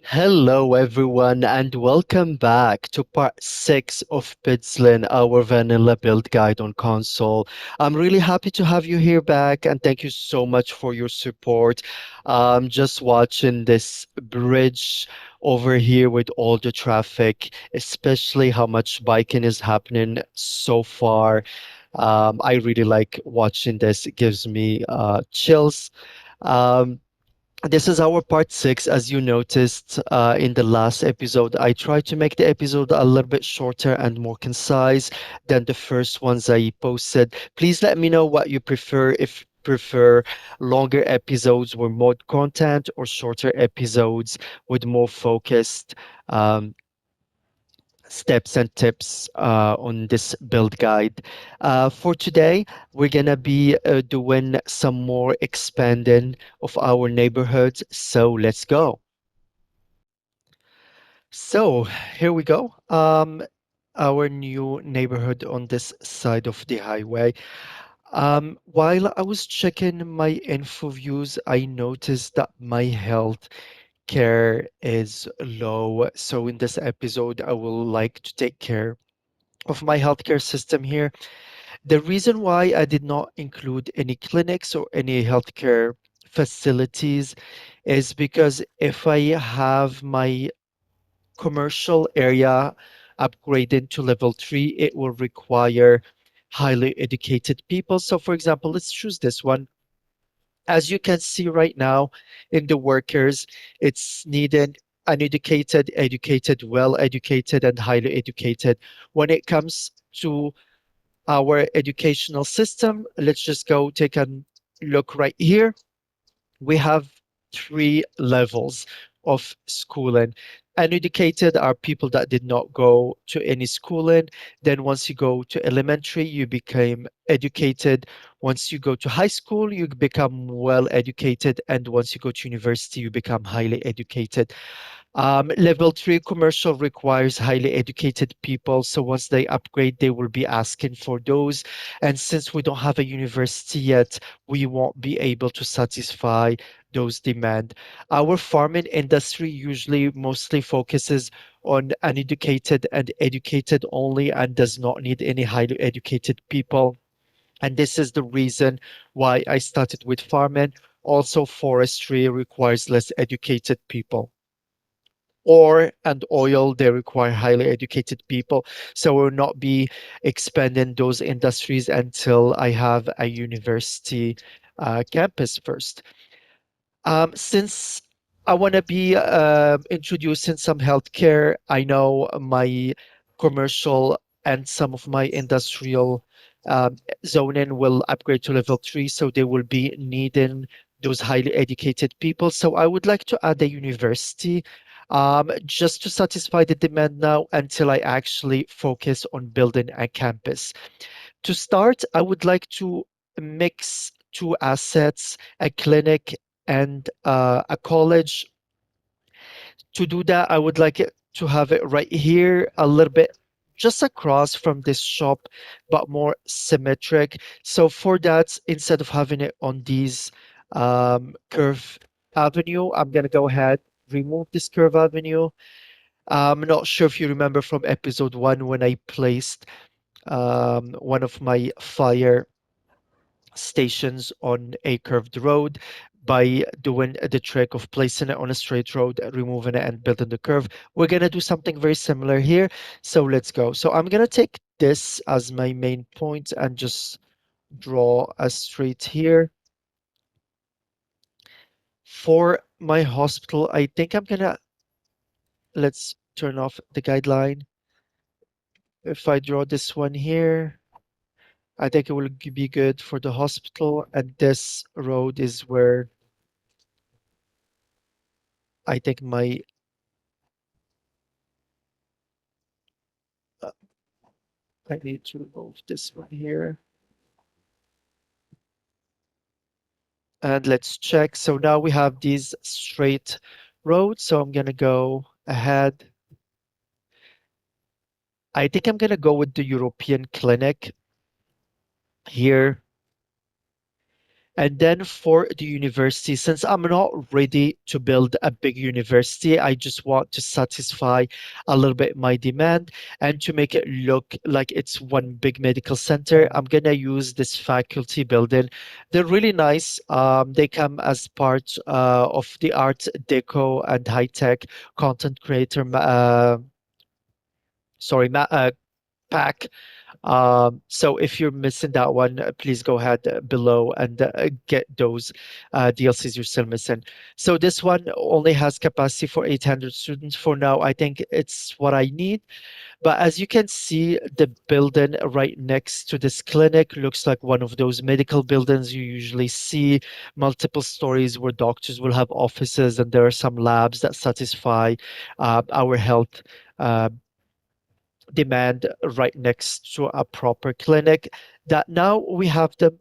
Hello, everyone, and welcome back to part 6 of Pitzling, our vanilla build guide on console. I'm really happy to have you here back, and thank you so much for your support. Just watching this bridge over here with all the traffic, especially how much biking is happening so far. I really like watching this, it gives me chills. Um, this is our part 6. As you noticed in the last episode, I tried to make the episode a little bit shorter and more concise than the first ones I posted. Please let me know what you prefer, if you prefer longer episodes with more content or shorter episodes with more focused um, steps and tips on this build guide. For today, we're gonna be doing some more expanding of our neighborhoods. So let's go. So here we go. Our new neighborhood on this side of the highway. While I was checking my info views, I noticed that my health care is low. So in this episode, I will like to take care of my healthcare system here. The reason why I did not include any clinics or any healthcare facilities is because if I have my commercial area upgraded to level 3, it will require highly educated people. So, for example, let's choose this one. As you can see right now in the workers, it's needed uneducated, educated, well educated, and highly educated. When it comes to our educational system, let's just go take a look right here. We have three levels of schooling. Uneducated are people that did not go to any schooling. Then once you go to elementary, you became educated. Once you go to high school, you become well educated. And once you go to university, you become highly educated. Level 3 commercial requires highly educated people. So once they upgrade, they will be asking for those. And since we don't have a university yet, we won't be able to satisfy those demand. Our farming industry usually mostly focuses on uneducated and educated only and does not need any highly educated people. And this is the reason why I started with farming. Also, forestry requires less educated people. Ore and oil, they require highly educated people. So we'll not be expanding those industries until I have a university campus first. Since I want to be introducing some healthcare, I know my commercial and some of my industrial zoning will upgrade to level 3, so they will be needing those highly educated people. So I would like to add a university just to satisfy the demand now until I actually focus on building a campus. To start, I would like to mix two assets, a clinic and a college. To do that, I would like it to have it right here, a little bit just across from this shop, but more symmetric. So for that, instead of having it on these curve avenue, I'm gonna go ahead, remove this curve avenue. I'm not sure if you remember from episode 1 when I placed one of my fire stations on a curved road by doing the trick of placing it on a straight road, removing it, and building the curve. We're going to do something very similar here. So let's go. So I'm going to take this as my main point and just draw a straight here. For my hospital, I think I'm going to, let's turn off the guideline. If I draw this one here, I think it will be good for the hospital. And this road is where I think my uh, I need to remove this one here. And let's check. So now we have these straight roads. So I'm gonna go ahead. I think I'm gonna go with the European Clinic here. And then for the university, since I'm not ready to build a big university, I just want to satisfy a little bit my demand and to make it look like it's one big medical center. I'm gonna use this faculty building. They're really nice. They come as part of the art deco and high tech content creator sorry pack. So if you're missing that one, please go ahead below and get those DLCs you're still missing. So this one only has capacity for 800 students for now. I think it's what I need. But as you can see, the building right next to this clinic looks like one of those medical buildings you usually see, multiple stories where doctors will have offices, and there are some labs that satisfy our health uh, demand right next to a proper clinic. That now we have them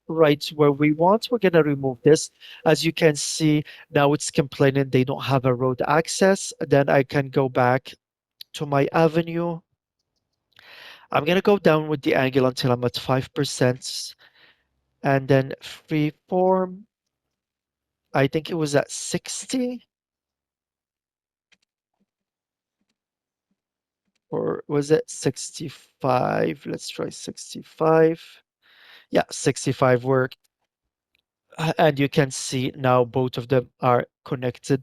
right where we want. We're going to remove this. As you can see, now it's complaining they don't have a road access. Then I can go back to my avenue. I'm going to go down with the angle until I'm at 5%. And then freeform, I think it was at 60, or was it 65? Let's try 65. Yeah, 65 worked. And you can see now both of them are connected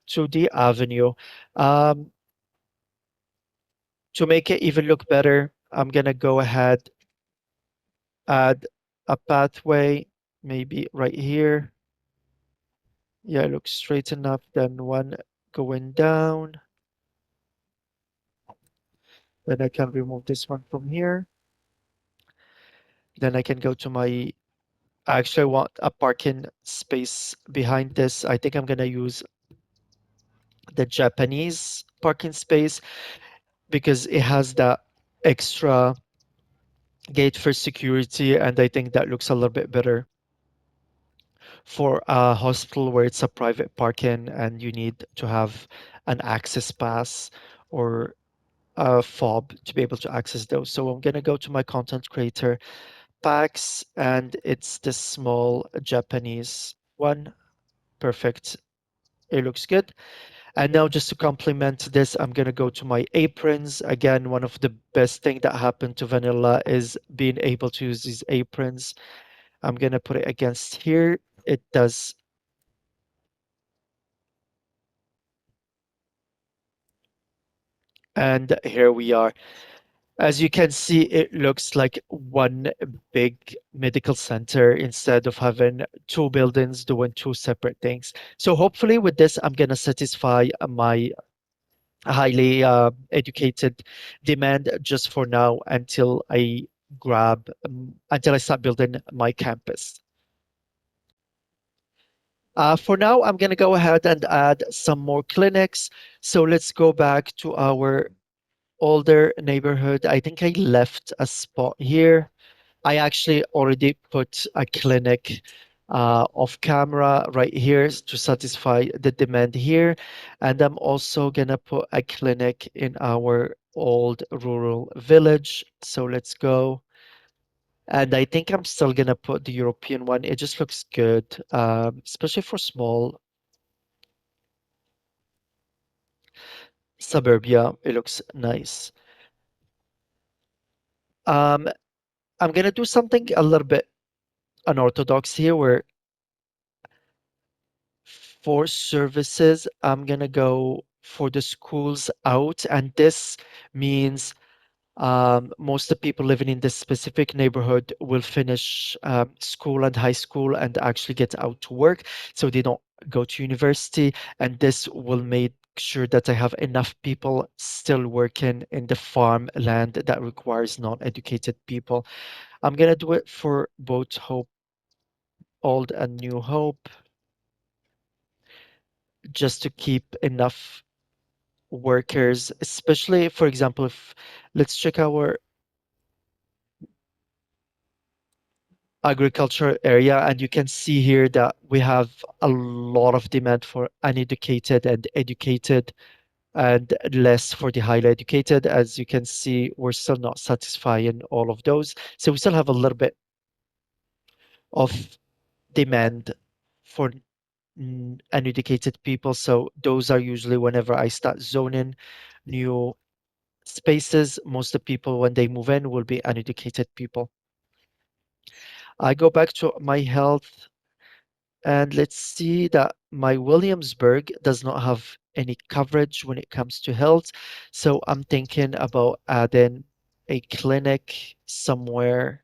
to the avenue. Um, to make it even look better, I'm gonna go ahead, add a pathway, maybe right here. Yeah, it looks straight enough. Then one going down. Then I can remove this one from here. Then I can go to my, I actually want a parking space behind this. I think I'm gonna use the Japanese parking space because it has that extra gate for security, and I think that looks a little bit better for a hospital where it's a private parking and you need to have an access pass or a fob to be able to access those. So I'm gonna go to my content creator packs, and it's the small Japanese one. Perfect. It looks good. And now just to complement this, I'm gonna go to my aprons. Again, one of the best thing that happened to Vanilla is being able to use these aprons. I'm gonna put it against here. It does. And here we are. As you can see, it looks like one big medical center instead of having two buildings doing two separate things. So hopefully with this, I'm gonna satisfy my highly educated demand just for now until until I start building my campus. For now, I'm going to go ahead and add some more clinics. So let's go back to our older neighborhood. I think I left a spot here. I actually already put a clinic off camera right here to satisfy the demand here. And I'm also gonna put a clinic in our old rural village. So let's go. And I think I'm still gonna put the European one. It just looks good, especially for small suburbia. It looks nice. Um, I'm gonna do something a little bit unorthodox here where for services, I'm gonna go for the schools out, and this means most of the people living in this specific neighborhood will finish school and high school and actually get out to work, so they don't go to university, and this will make sure that I have enough people still working in the farmland that requires non-educated people. I'm gonna do it for both Hope Old and New Hope, just to keep enough workers, especially, for example, if let's check our agriculture area, and you can see here that we have a lot of demand for uneducated and educated and less for the highly educated. As you can see, we're still not satisfying all of those. So we still have a little bit of demand for uneducated people. So those are usually whenever I start zoning new spaces, most of the people when they move in will be uneducated people. I go back to my health and let's see that my Williamsburg does not have any coverage when it comes to health. So I'm thinking about adding a clinic somewhere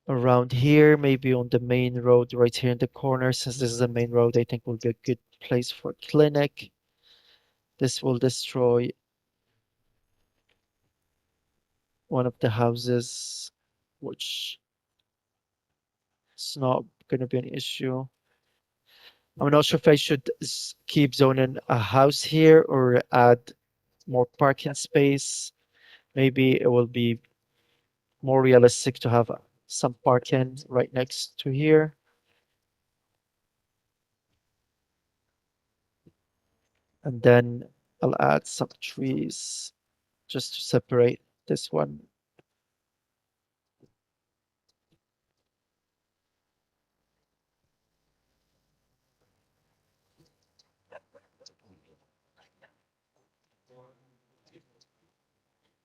around here, maybe on the main road right here in the corner. Since this is the main road, I think will be a good place for a clinic. This will destroy one of the houses, which is not going to be an issue. I'm not sure if I should keep zoning a house here or add more parking space. Maybe it will be more realistic to have some parking right next to here. And then I'll add some trees just to separate this one.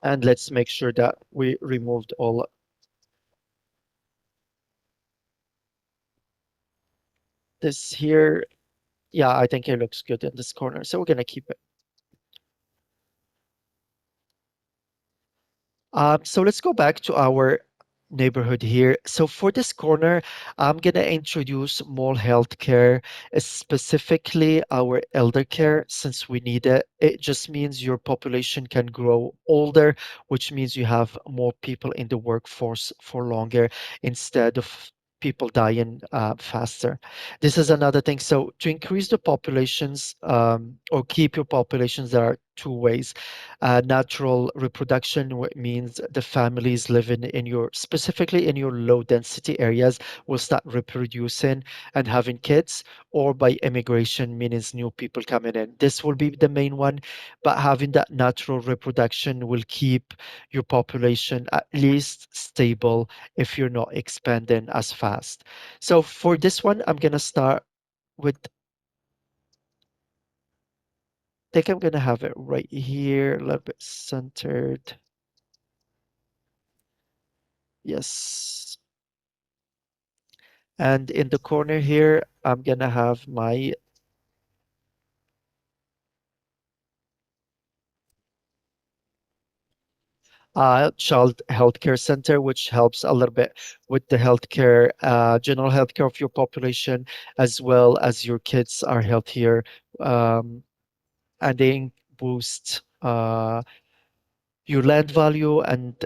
And let's make sure that we removed all this here. Yeah, I think it looks good in this corner. So we're gonna keep it. So let's go back to our neighborhood here. So for this corner, I'm gonna introduce more healthcare, specifically our elder care, since we need it. It just means your population can grow older, which means you have more people in the workforce for longer instead of people dying faster. This is another thing. So to increase the populations or keep your populations, there are two ways. Natural reproduction means the families living in your, specifically in your low density areas, will start reproducing and having kids, or by immigration, means new people coming in. This will be the main one, but having that natural reproduction will keep your population at least stable if you're not expanding as fast. So for this one, I'm gonna start with, I think I'm gonna have it right here, a little bit centered. Yes. And in the corner here, I'm gonna have my child healthcare center, which helps a little bit with the healthcare, general healthcare of your population, as well as your kids are healthier, um, and they boost your land value and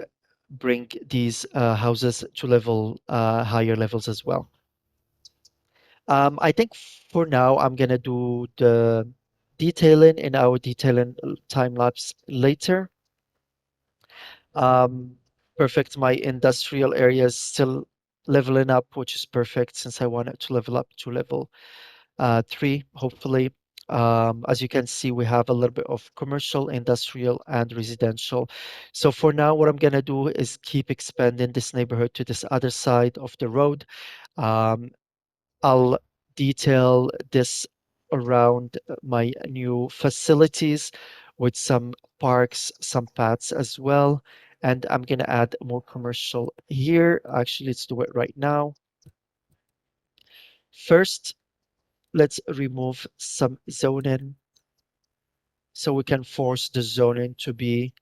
bring these houses to level higher levels as well. I think for now, I'm gonna do the detailing in our detailing time lapse later. Um, Perfect. My industrial area is still leveling up, which is perfect since I want it to level up to level 3, hopefully. As you can see, we have a little bit of commercial, industrial, and residential. So for now, what I'm gonna do is keep expanding this neighborhood to this other side of the road. Um, I'll detail this around my new facilities with some parks, some paths as well. And I'm going to add more commercial here. Actually, let's do it right now. First, let's remove some zoning so we can force the zoning to be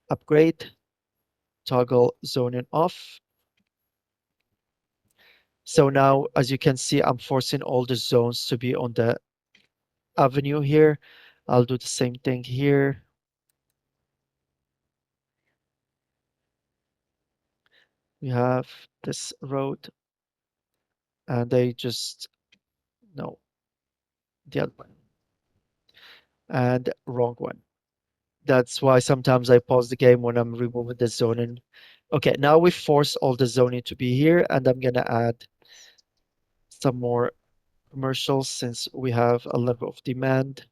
upgrade, toggle zoning off. So now, as you can see, I'm forcing all the zones to be on the avenue here. I'll do the same thing here. We have this road and I just, no, the other one and wrong one. That's why sometimes I pause the game when I'm removing the zoning. Okay, now we force all the zoning to be here and I'm gonna add some more commercials since we have a level of demand.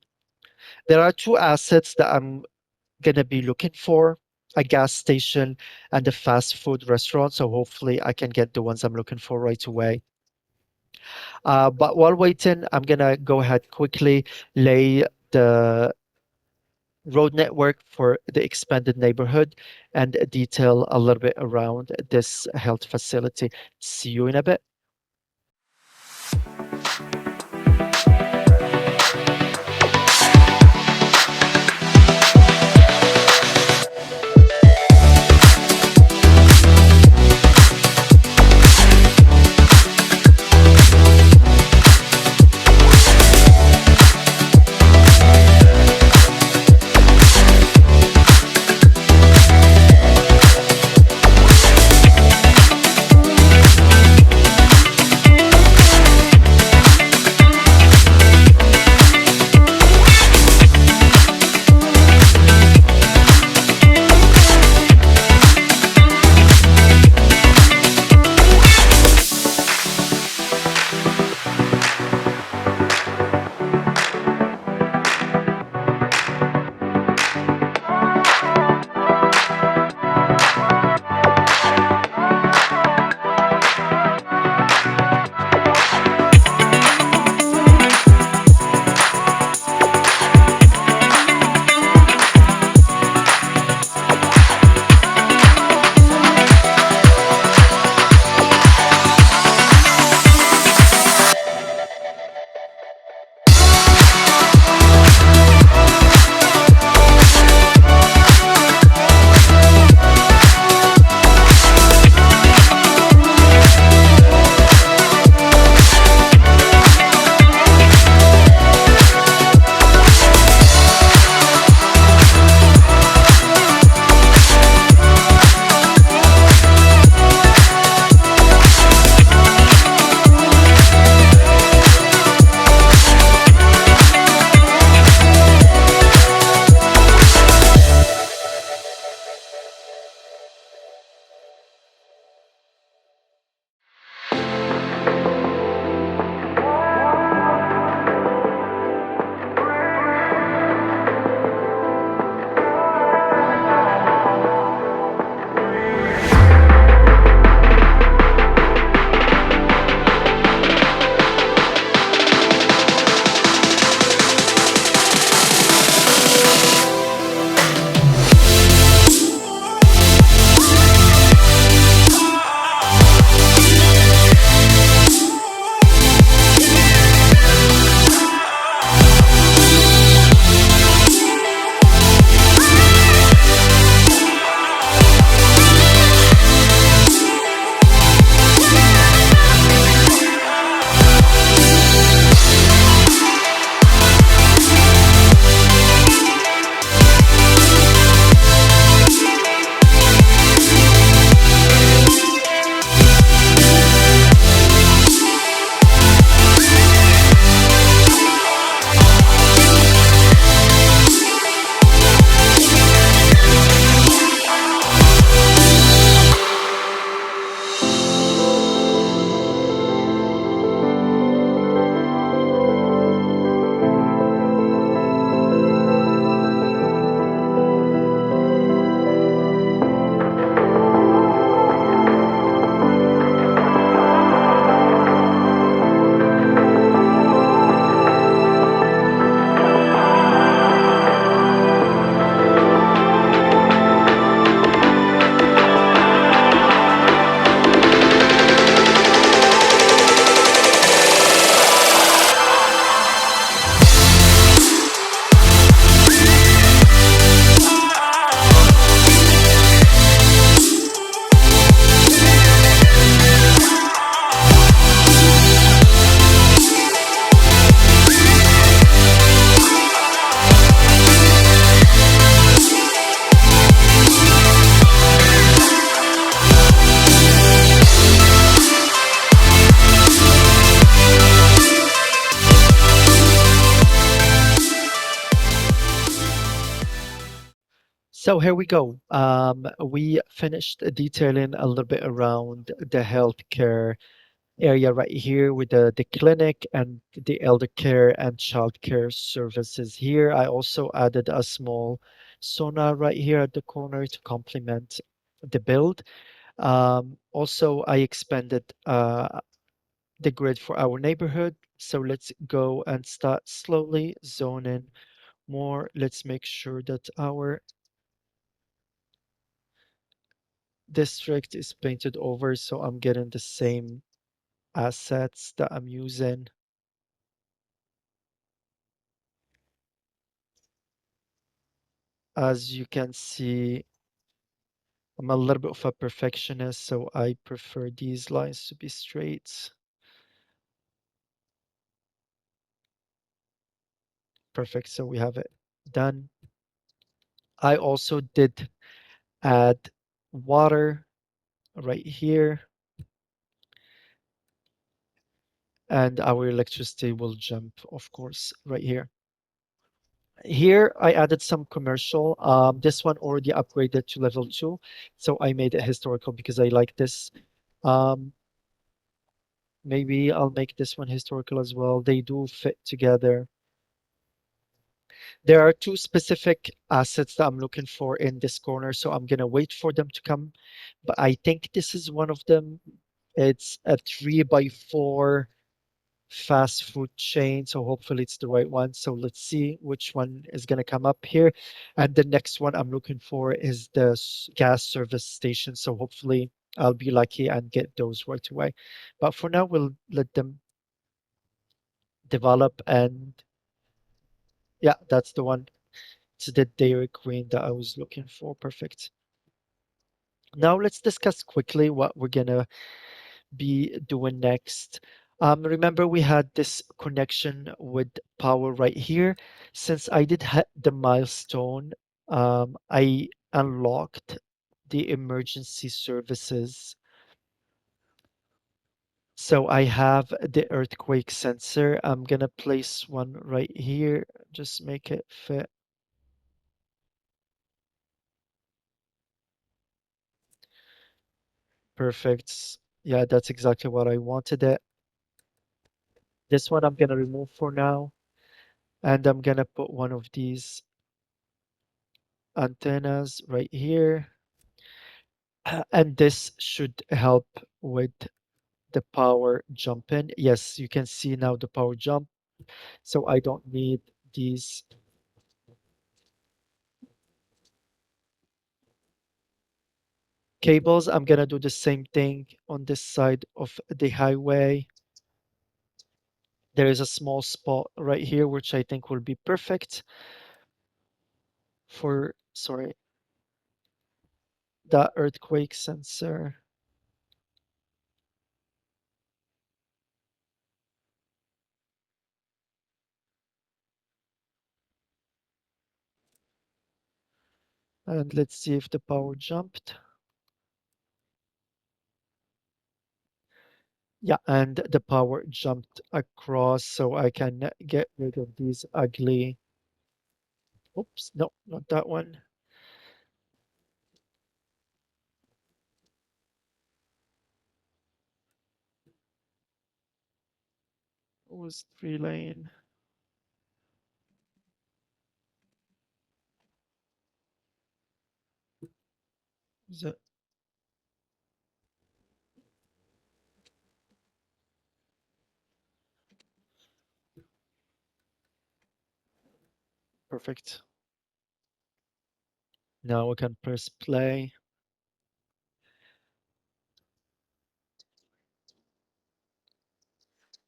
There are two assets that I'm gonna be looking for. a gas station, and a fast food restaurant. So hopefully I can get the ones I'm looking for right away. But while waiting, I'm gonna go ahead quickly lay the road network for the expanded neighborhood and detail a little bit around this health facility. See you in a bit. So here we go. We finished detailing a little bit around the healthcare area right here with the clinic and the elder care and childcare services here. I also added a small sauna right here at the corner to complement the build. Also, I expanded the grid for our neighborhood. So let's go and start slowly zone in more. Let's make sure that our district is painted over so I'm getting the same assets that I'm using. As you can see, I'm a little bit of a perfectionist, so I prefer these lines to be straight. Perfect, so we have it done. I also did add water right here, and our electricity will jump, of course, right here. Here, I added some commercial. This one already upgraded to level 2, so I made it historical because I like this. Um, Maybe I'll make this one historical as well. They do fit together. There are two specific assets that I'm looking for in this corner, so I'm gonna wait for them to come. But I think this is one of them. It's a 3 by 4 fast food chain, so hopefully it's the right one. So let's see which one is gonna come up here. And the next one I'm looking for is the gas service station. So hopefully I'll be lucky and get those right away. But for now, we'll let them develop and yeah, that's the one. It's the Dairy Queen that I was looking for. Perfect. Now let's discuss quickly what we're gonna be doing next. Remember we had this connection with power right here. Since I did the milestone, I unlocked the emergency services. So I have the earthquake sensor. I'm gonna place one right here. Just make it fit. Perfect. Yeah, that's exactly what I wanted it. This one I'm gonna remove for now, and I'm gonna put one of these antennas right here. And this should help with the power jump in. Yes, you can see now the power jump. So I don't need these cables. I'm gonna do the same thing on this side of the highway. There is a small spot right here, which I think will be perfect for, sorry, that earthquake sensor. And let's see if the power jumped. Yeah, and the power jumped across so I can get rid of these ugly. Oops, no, not that one. It was 3 lane. Is that perfect? Now we can press play.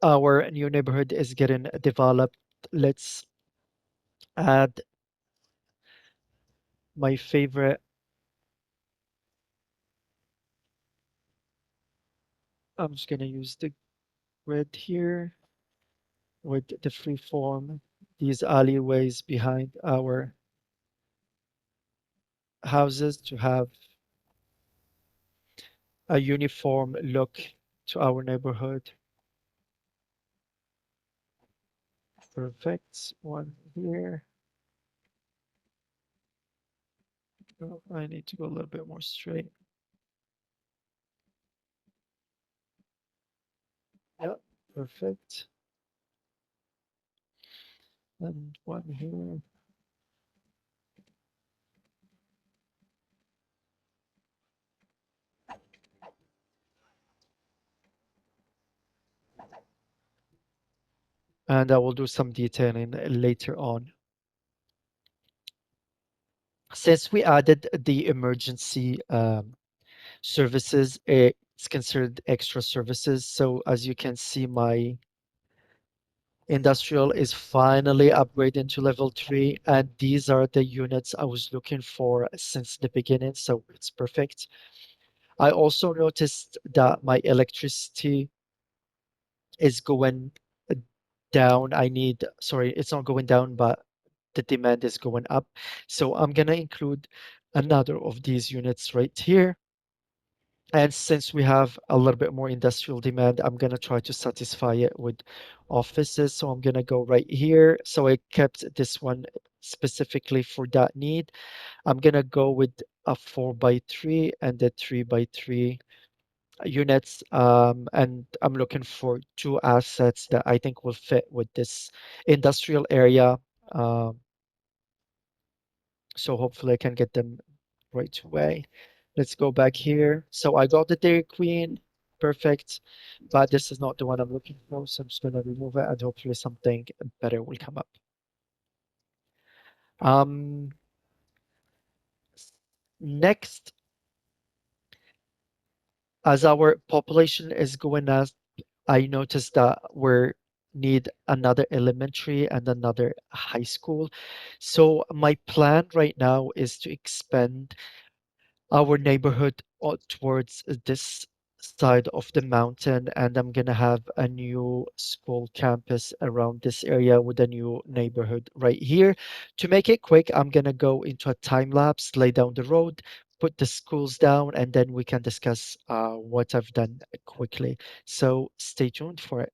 Our new neighborhood is getting developed. Let's add my favorite. I'm just gonna use the grid here with the free form. These alleyways behind our houses to have a uniform look to our neighborhood. Perfect. One here. Oh, I need to go a little bit more straight. Yep, perfect. And one here. and I will do some detailing later on. Since we added the emergency services, it's considered extra services. So as you can see, my industrial is finally upgraded to level 3, and these are the units I was looking for since the beginning, so it's perfect. I also noticed that my electricity is going down. Sorry, it's not going down, but the demand is going up. So I'm gonna include another of these units right here. And since we have a little bit more industrial demand, I'm gonna try to satisfy it with offices. So I'm gonna go right here. So I kept this one specifically for that need. I'm gonna go with a 4 by 3 and a 3 by 3 units. And I'm looking for two assets that I think will fit with this industrial area. Um, so hopefully I can get them right away. Let's go back here. So I got the Dairy Queen, perfect, but this is not the one I'm looking for. So I'm just gonna remove it and hopefully something better will come up. Um, Next, as our population is going up, I noticed that we need another elementary and another high school. So my plan right now is to expand our neighborhood towards this side of the mountain, and I'm gonna have a new school campus around this area with a new neighborhood right here. To make it quick, I'm gonna go into a time lapse, lay down the road, put the schools down, and then we can discuss what I've done quickly. So stay tuned for it.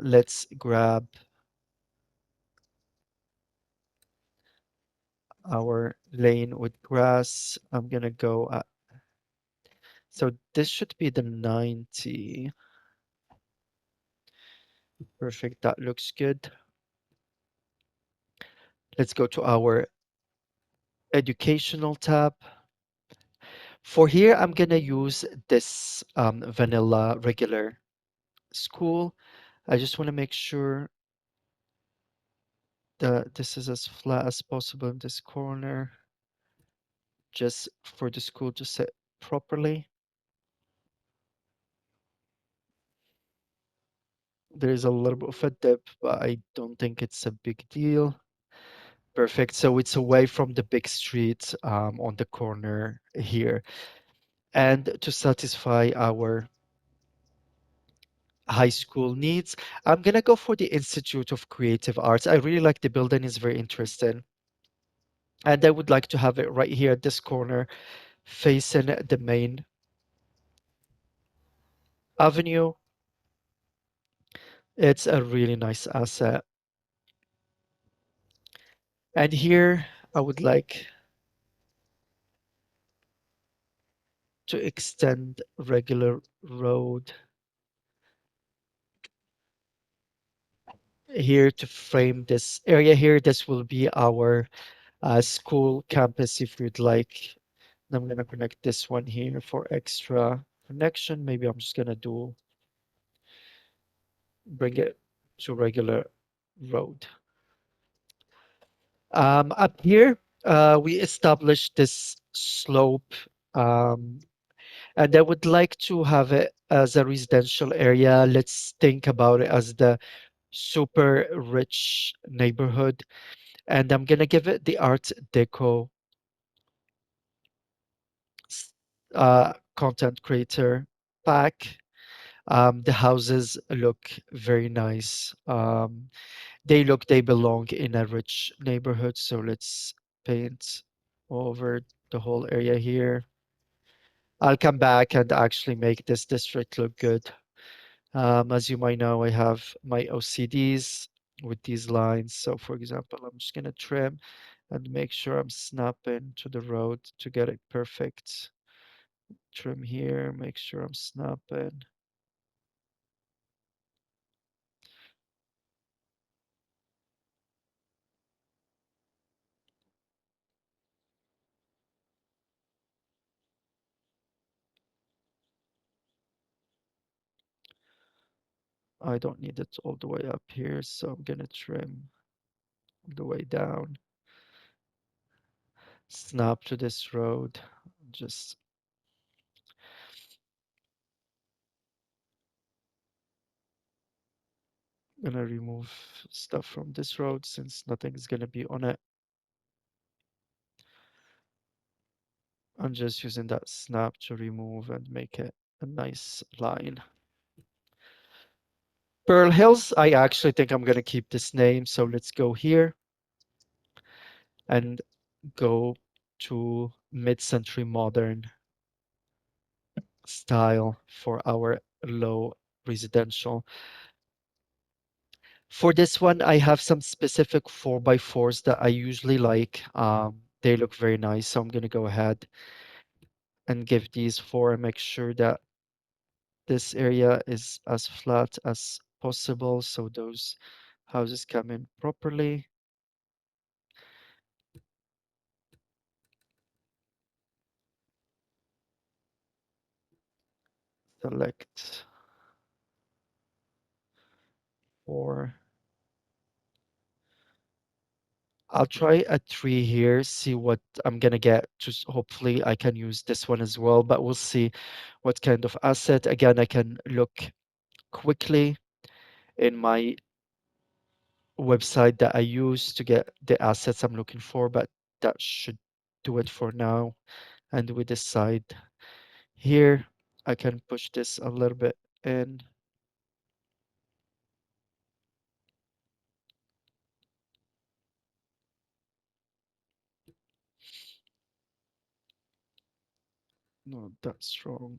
Let's grab our lane with grass. I'm gonna go so this should be the 90. Perfect, that looks good. Let's go to our educational tab. For here, I'm gonna use this vanilla regular school. I just want to make sure that this is as flat as possible in this corner, just for the school to sit properly. There is a little bit of a dip, but I don't think it's a big deal. Perfect. So it's away from the big street on the corner here. And to satisfy our high school needs, I'm gonna go for the Institute of Creative Arts. I really like the building, it's very interesting. And I would like to have it right here at this corner, facing the main avenue. It's a really nice asset. And here I would like to extend regular road here to frame this area here. This will be our school campus if you'd like. I'm going to connect this one here for extra connection. Maybe I'm just going to bring it to regular road. Up here, we established this slope, um, and I would like to have it as a residential area. Let's think about it as the super rich neighborhood. And I'm gonna give it the Art Deco content creator pack. The houses look very nice. They belong in a rich neighborhood. So let's paint over the whole area here. I'll come back and actually make this district look good. As you might know, I have my OCDs with these lines. So for example, I'm just gonna trim and make sure I'm snapping to the road to get it perfect. Trim here, make sure I'm snapping. I don't need it all the way up here, so I'm gonna trim all the way down. Snap to this road. Just gonna remove stuff from this road since nothing's gonna be on it. I'm just using that snap to remove and make it a nice line. Pearl Hills, I actually think I'm gonna keep this name, so let's go here and go to mid-century modern style for our low residential. For this one, I have some specific 4x4s that I usually like. They look very nice, so I'm gonna go ahead and give these four and make sure that this area is as flat as possible so those houses come in properly. Select four. I'll try a three here, see what I'm gonna get. Just hopefully I can use this one as well, but we'll see what kind of asset. Again, I can look quickly in my website that I use to get the assets I'm looking for, but that should do it for now. And we decide here, I can push this a little bit in. Not that strong.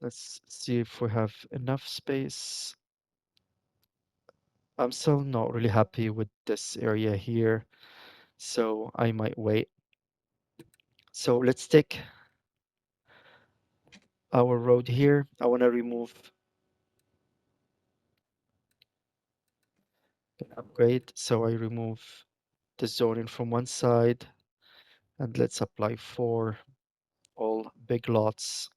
Let's see if we have enough space. I'm still not really happy with this area here, so I might wait. So let's take our road here. I want to remove upgrade, so I remove the zoning from one side, and let's apply for all big lots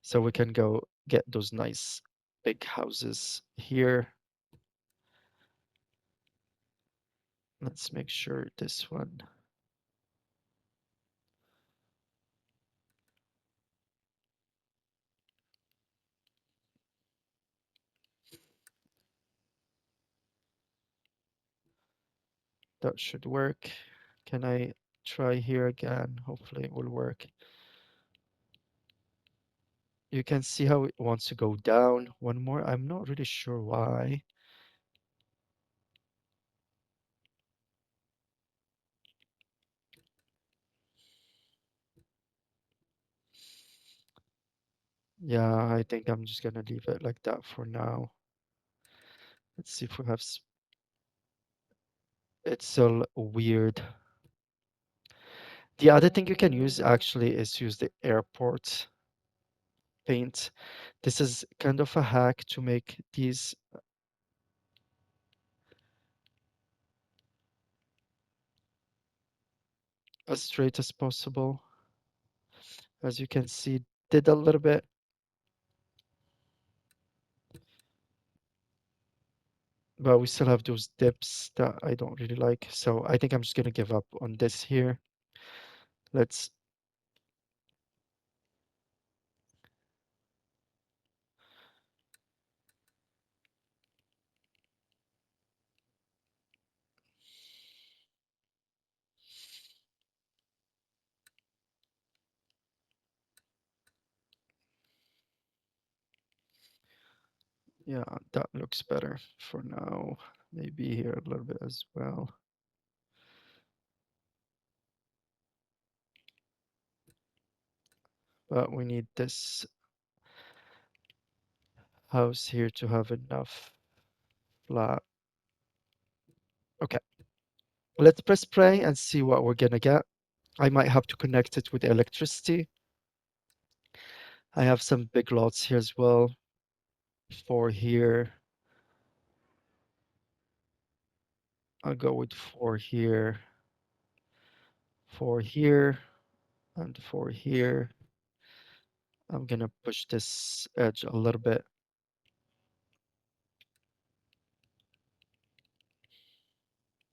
so we can go get those nice big houses here. Let's make sure this one. That should work. Can I try here again? Hopefully it will work. You can see how it wants to go down. One more. I'm not really sure why. Yeah, I think I'm just gonna leave it like that for now. Let's see if we have. It's still weird. The other thing you can use actually is use the airport paint. This is kind of a hack to make these as straight as possible. As you can see, did a little bit, but we still have those dips that I don't really like. So I think I'm just gonna give up on this here. Let's, yeah, that looks better for now. Maybe here a little bit as well. But we need this house here to have enough flat. Okay, let's press play and see what we're gonna get. I might have to connect it with electricity. I have some big lots here as well. Four here. I'll go with four here, four here, and four here. I'm gonna push this edge a little bit.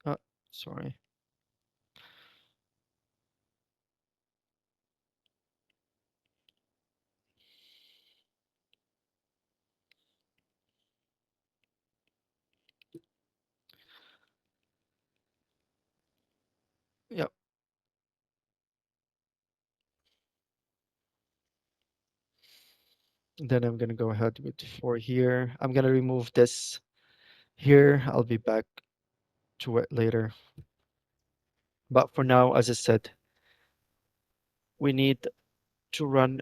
Oh, sorry. Yep. Then I'm gonna go ahead with four here. I'm gonna remove this here. I'll be back to it later. But for now, as I said, we need to run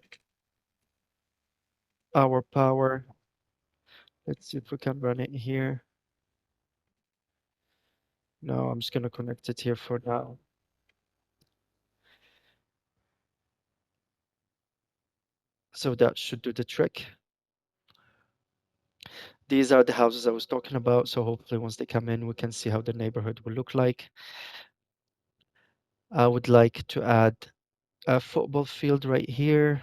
our power. Let's see if we can run it here. No, I'm just gonna connect it here for now. So that should do the trick. These are the houses I was talking about. So hopefully once they come in, we can see how the neighborhood will look like. I would like to add a football field right here.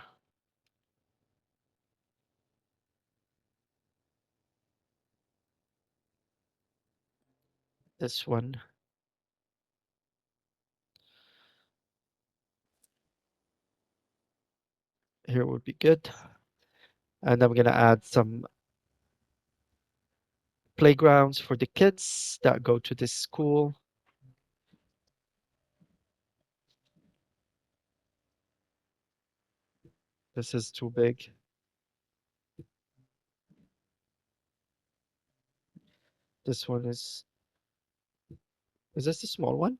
This one. Here would be good. And I'm gonna add some playgrounds for the kids that go to this school. This is too big. This one is this the small one?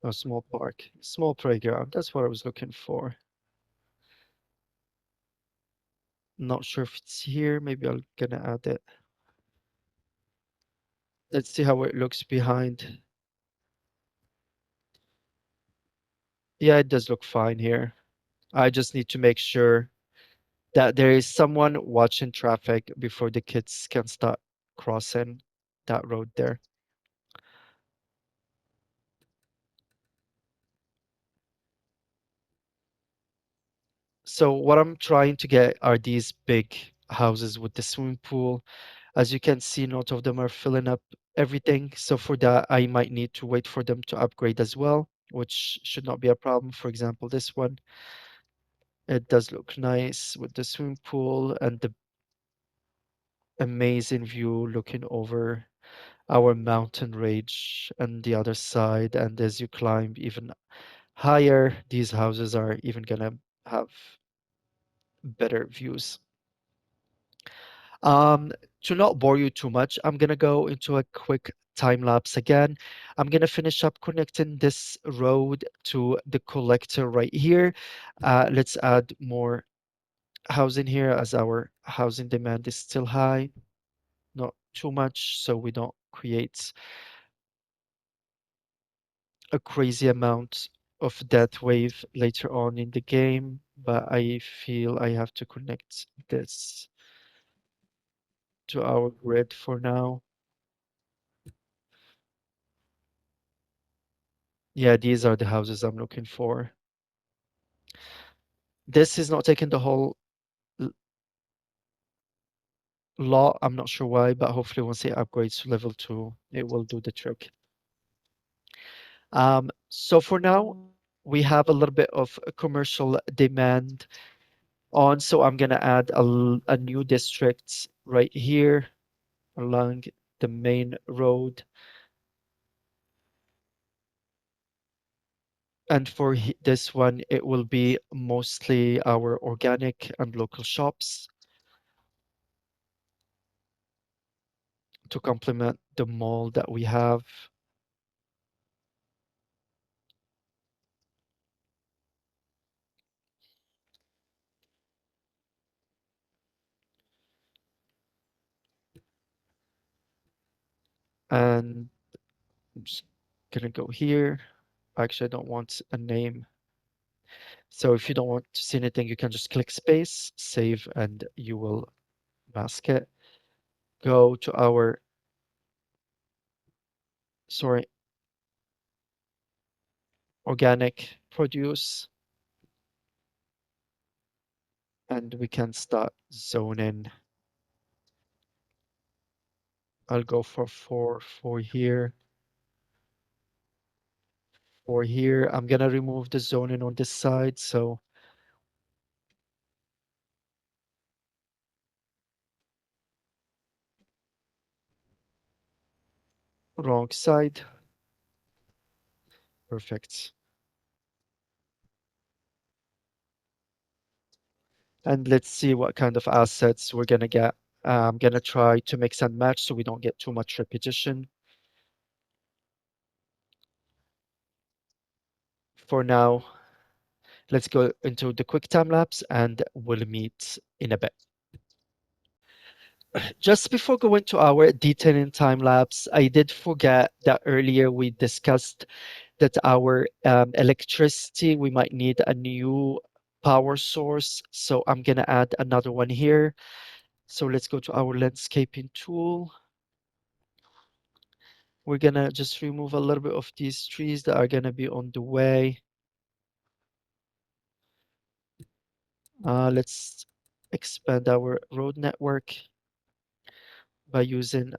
No, small park, small playground. That's what I was looking for. Not sure if it's here. Maybe I'm gonna add it. Let's see how it looks behind. Yeah, it does look fine here. I just need to make sure that there is someone watching traffic before the kids can start crossing that road there. So what I'm trying to get are these big houses with the swimming pool. As you can see, not of them are filling up everything. So for that, I might need to wait for them to upgrade as well, which should not be a problem. For example, this one, it does look nice with the swimming pool and the amazing view looking over our mountain range and the other side. And as you climb even higher, these houses are even gonna have better views. Um, to not bore you too much, I'm gonna go into a quick time lapse again. I'm gonna finish up connecting this road to the collector right here. Let's add more housing here as our housing demand is still high, not too much, so we don't create a crazy amount of death wave later on in the game. But I feel I have to connect this to our grid for now. Yeah, these are the houses I'm looking for. This is not taking the whole l- lot. I'm not sure why, but hopefully once it upgrades to level 2, it will do the trick. So for now, we have a little bit of a commercial demand on, so I'm gonna add a new district right here along the main road. And for this one, it will be mostly our organic and local shops to complement the mall that we have. And I'm just gonna go here. Actually, I don't want a name. So if you don't want to see anything, you can just click space, save, and you will mask it. Go to our, sorry, organic produce, and we can start zoning. I'll go for four here, four here. I'm gonna remove the zoning on this side, so wrong side. Perfect. And let's see what kind of assets we're gonna get. I'm gonna try to mix and match so we don't get too much repetition. For now, let's go into the quick time lapse and we'll meet in a bit. Just before going to our detailing time lapse, I did forget that earlier we discussed that our electricity, we might need a new power source. So I'm gonna add another one here. So let's go to our landscaping tool. We're gonna just remove a little bit of these trees that are gonna be on the way. Let's expand our road network by using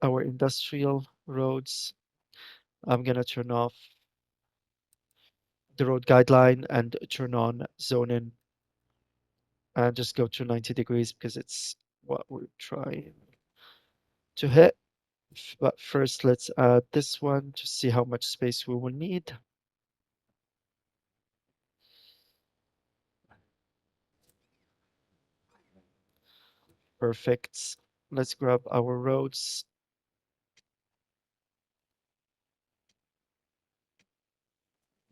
our industrial roads. I'm gonna turn off the road guideline and turn on zoning and just go to 90 degrees because it's what we're trying to hit. But first, let's add this one to see how much space we will need. Perfect. Let's grab our roads.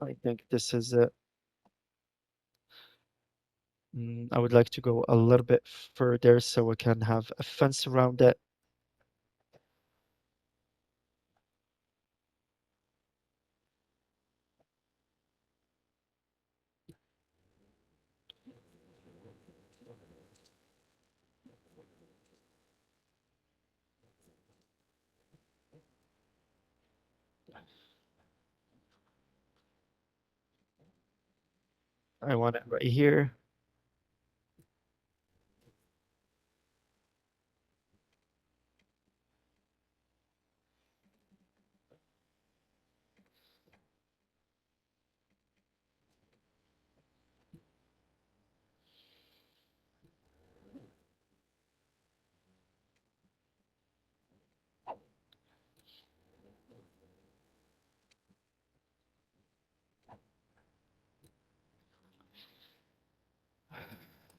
I think this is it. I would like to go a little bit further so we can have a fence around it. I want it right here.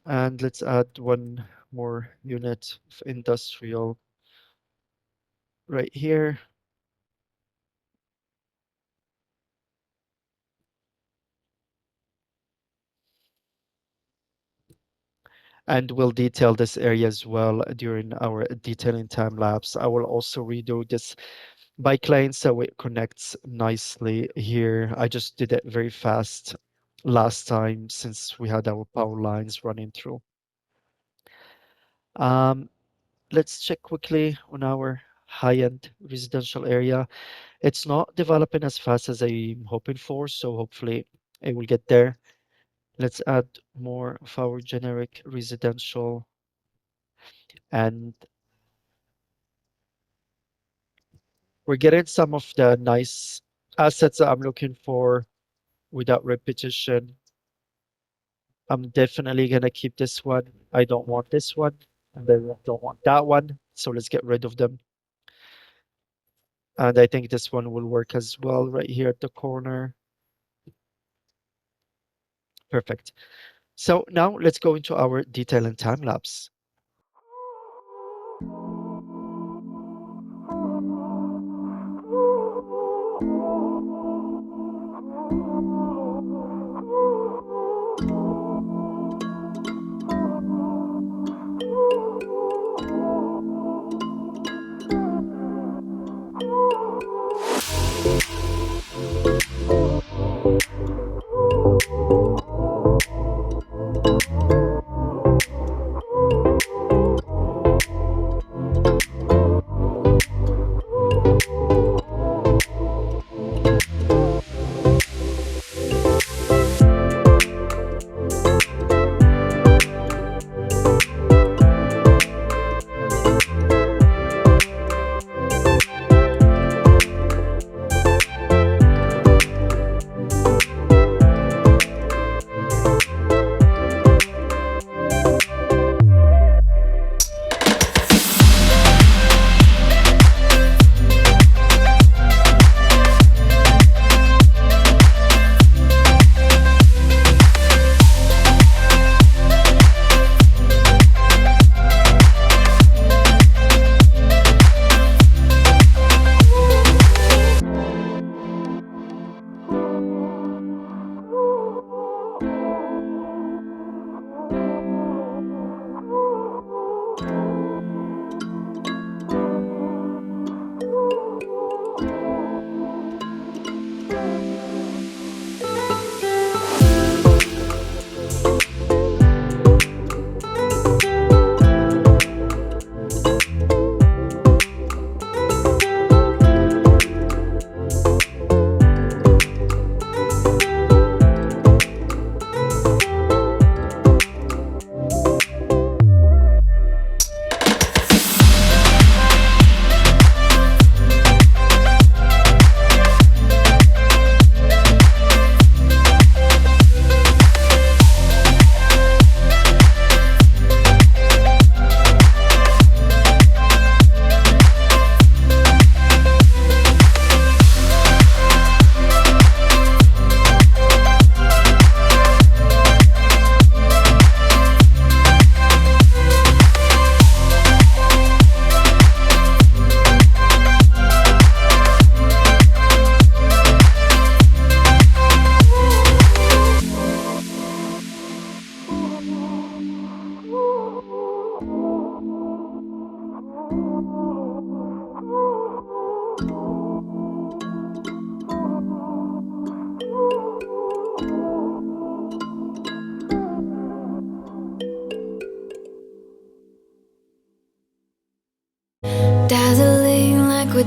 And let's add one more unit of industrial right here. And we'll detail this area as well during our detailing time lapse. I will also redo this bike lane so it connects nicely here. I just did it very fast last time since we had our power lines running through. Um, let's check quickly on our high-end residential area. It's not developing as fast as I'm hoping for, so hopefully it will get there. Let's add more of our generic residential, and we're getting some of the nice assets that I'm looking for without repetition. I'm definitely gonna keep this one. I don't want this one, and I don't want that one. So let's get rid of them. And I think this one will work as well right here at the corner. Perfect. So now let's go into our detail and time lapse.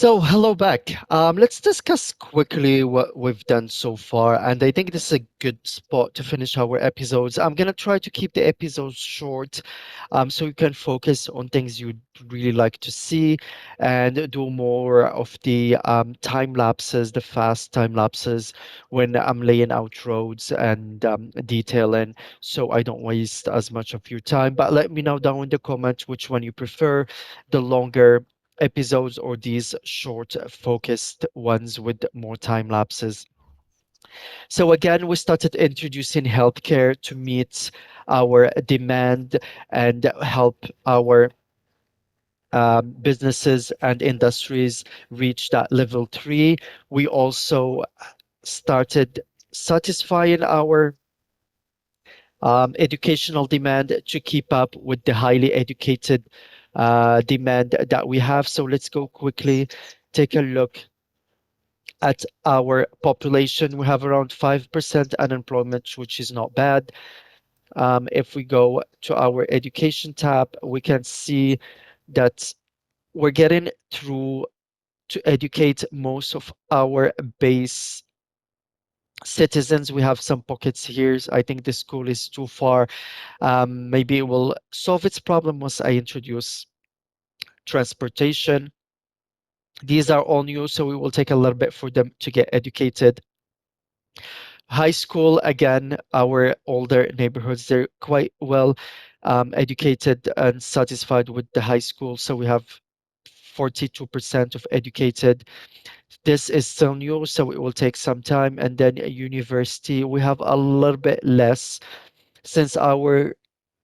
So, hello back. Let's discuss quickly what we've done so far, and I think this is a good spot to finish our episodes. I'm gonna try to keep the episodes short, so you can focus on things you'd really like to see, and do more of the time lapses, the fast time lapses, when I'm laying out roads and detailing, so I don't waste as much of your time. But let me know down in the comments which one you prefer, the longer episodes or these short focused ones with more time lapses. So again, we started introducing healthcare to meet our demand and help our businesses and industries reach that level three. We also started satisfying our educational demand to keep up with the highly educated demand that we have. So let's go quickly take a look at our population. We have around 5% unemployment, which is not bad. If we go to our education tab, we can see that we're getting through to educate most of our base citizens. We have some pockets here. I think the school is too far. Maybe it will solve its problem once I introduce transportation. These are all new, so it will take a little bit for them to get educated. High school, again, our older neighborhoods, they're quite well educated and satisfied with the high school. So we have 42% of educated. This is still new, so it will take some time. And then a university, we have a little bit less since our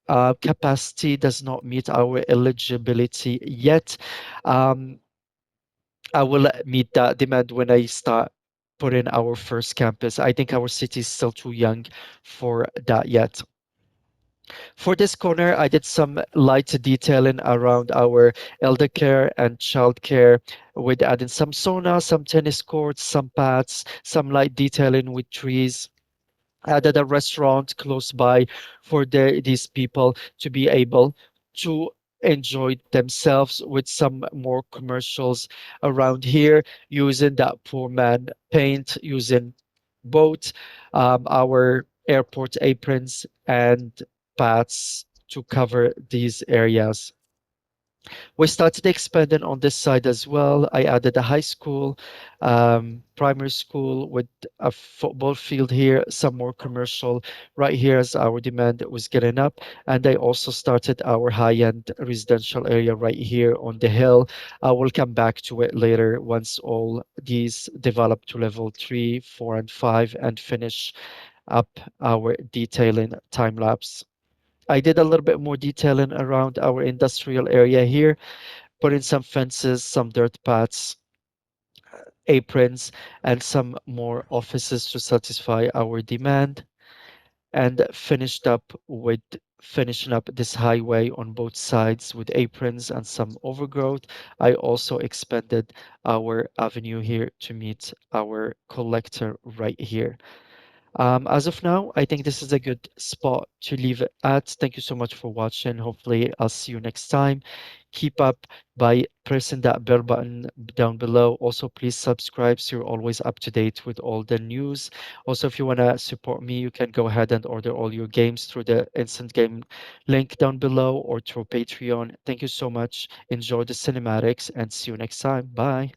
capacity does not meet our eligibility yet. Um, I will meet that demand when I start putting our first campus. I think our city is still too young for that yet. For this corner, I did some light detailing around our elder care and child care with adding some sauna, some tennis courts, some paths, some light detailing with trees, added a restaurant close by for these people to be able to enjoy themselves with some more commercials around here using that poor man paint, using both our airport aprons and paths to cover these areas. We started expanding on this side as well. I added a high school, primary school with a football field here, some more commercial right here as our demand was getting up. And I also started our high-end residential area right here on the hill. I will come back to it later once all these develop to level 3, 4, and 5 and finish up our detailing time lapse. I did a little bit more detailing around our industrial area here, put in some fences, some dirt paths, aprons, and some more offices to satisfy our demand, and finished up with finishing up this highway on both sides with aprons and some overgrowth. I also expanded our avenue here to meet our collector right here. As of now, I think this is a good spot to leave it at. Thank you so much for watching. Hopefully, I'll see you next time. Keep up by pressing that bell button down below. Also, please subscribe so you're always up to date with all the news. Also, if you want to support me, you can go ahead and order all your games through the instant game link down below or through Patreon. Thank you so much. Enjoy the cinematics and see you next time. Bye.